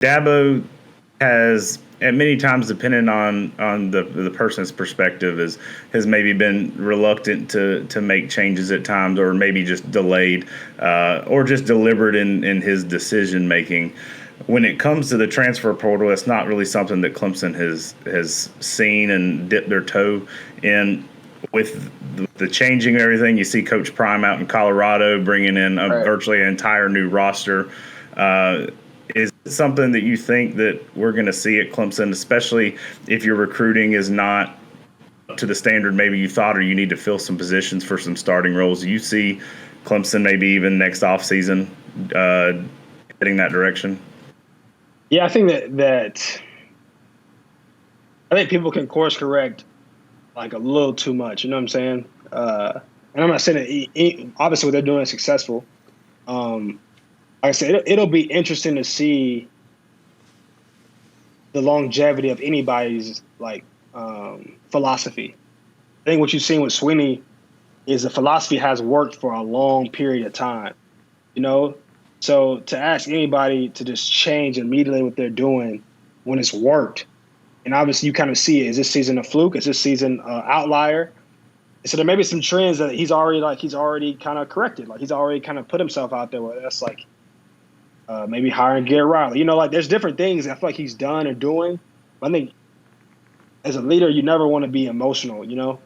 Dabo has, at many times, depending on the person's perspective, has maybe been reluctant to make changes at times, or maybe just delayed, or just deliberate in his decision making. When it comes to the transfer portal, it's not really something that Clemson has seen and dipped their toe in. With the changing of everything, you see Coach Prime out in Colorado bringing in virtually an entire new roster. Is it something that you think that we're going to see at Clemson, especially if your recruiting is not up to the standard maybe you thought, or you need to fill some positions for some starting roles? Do you see Clemson maybe even next offseason heading that direction? Yeah, I think that I think people can course correct like a little too much. You know what I'm saying? And I'm not saying that obviously what they're doing is successful. Like I said, it'll be interesting to see the longevity of anybody's like philosophy. I think what you've seen with Swinney is the philosophy has worked for a long period of time. You know, so to ask anybody to just change immediately what they're doing when it's worked, and obviously you kind of see it. Is this season a fluke? Is this season outlier? So there may be some trends that he's already kind of corrected. Like he's already kind of put himself out there where that's like maybe hiring Garrett Riley. You know, like there's different things I feel like he's done or doing. But I think as a leader, you never want to be emotional, you know?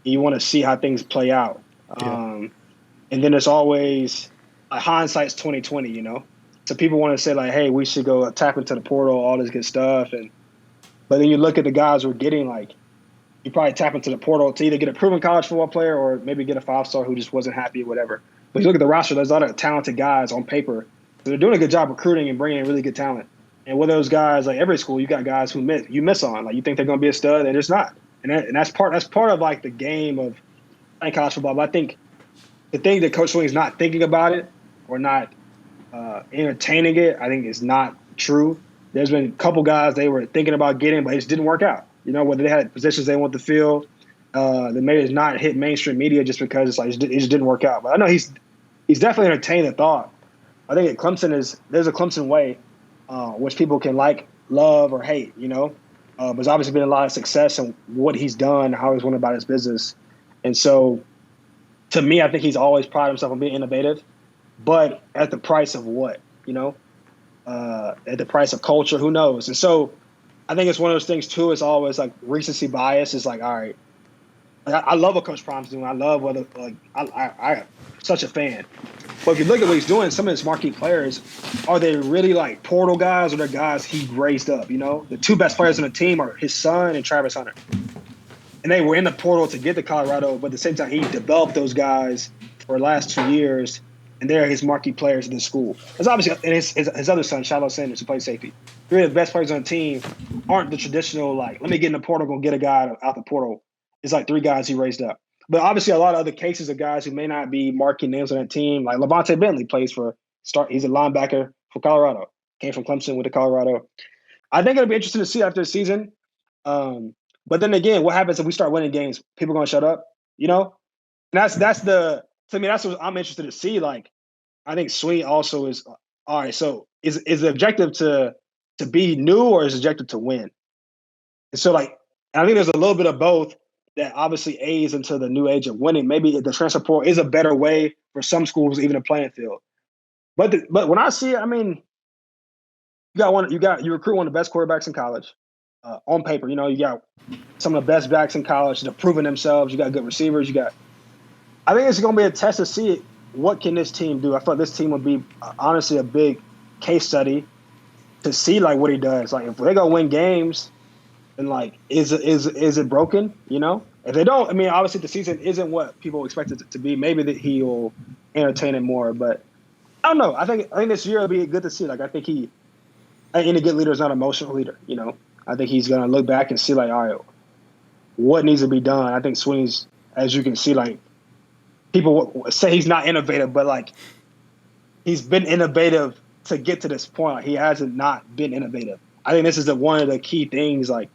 You want to see how things play out. Yeah. And then there's always hindsight's 2020, you know? So people want to say like, hey, we should go tap into the portal, all this good stuff. But then you look at the guys we're getting, like, you probably tap into the portal to either get a proven college football player or maybe get a 5-star who just wasn't happy or whatever. But you look at the roster, there's a lot of talented guys on paper. So they're doing a good job recruiting and bringing in really good talent. And with those guys, like every school, you got guys who you miss on. Like you think they're going to be a stud, and it's not. And that's part of like the game of playing college football. But I think the thing that Coach Swinney is not thinking about it or not entertaining it, I think is not true. There's been a couple guys they were thinking about getting, but it just didn't work out. You know, whether they had positions they want to fill, that maybe it's not hit mainstream media just because it's like it just didn't work out. But I know he's definitely entertained the thought. I think at Clemson there's a Clemson way, which people can like, love, or hate. You know, there's obviously been a lot of success in what he's done, how he's went about his business, and so to me, I think he's always prided himself on being innovative, but at the price of what? You know, at the price of culture. Who knows? And so I think it's one of those things too. It's always like recency bias. It's like, all right, I love what Coach Prime's doing. I love whether I'm such a fan. But if you look at what he's doing, some of his marquee players, are they really like portal guys, or they're guys he raised up? You know, the two best players on the team are his son and Travis Hunter, and they were in the portal to get to Colorado. But at the same time, he developed those guys for the last 2 years, and they're his marquee players in the school. There's obviously and his other son, Shiloh Sanders, who plays safety. Three of the best players on the team aren't the traditional, like, let me get in the portal, go get a guy out the portal. It's like three guys he raised up. But obviously a lot of other cases of guys who may not be marquee names on that team, like Levante Bentley he's a linebacker for Colorado. Came from Clemson, went to Colorado. I think it'll be interesting to see after the season. But then again, what happens if we start winning games? People going to shut up, you know? And that's what I'm interested to see. Like, I think Swinney also is, all right, so is the objective to be new, or is the objective to win? And so, like, I think there's a little bit of both that obviously aids into the new age of winning. Maybe the transfer portal is a better way for some schools, even a playing field. But when I see it, I mean, you recruit one of the best quarterbacks in college on paper. You know, you got some of the best backs in college that have proven themselves. You got good receivers. I think it's going to be a test to see what can this team do. I thought this team would be honestly a big case study to see like what he does. Like if they go win games, then like is it broken? You know, if they don't, I mean, obviously the season isn't what people expect it to be. Maybe that he'll entertain it more, but I don't know. I think this year will be good to see. Like I think any good leader is not an emotional leader. You know, I think he's gonna look back and see like, all right, what needs to be done. I think Swinney's, as you can see, like people say he's not innovative, but like he's been innovative to get to this point. Like, he hasn't not been innovative. I think this is one of the key things. Like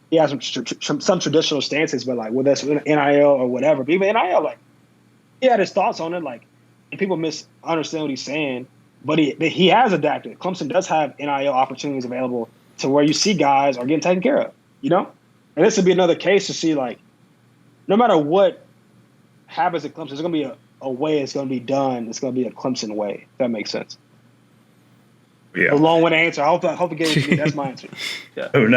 he has some traditional stances, but like whether that's NIL or whatever, but even NIL, like he had his thoughts on it, like, and people misunderstand what he's saying. But he has adapted. Clemson does have NIL opportunities available to where you see guys are getting taken care of, you know? And this would be another case to see, like, no matter what happens at Clemson, there's going to be a way it's going to be done. It's going to be a Clemson way, if that makes sense. Yeah. A long-winded answer. I hope it gave it to me. That's my answer. Yeah. Oh, no.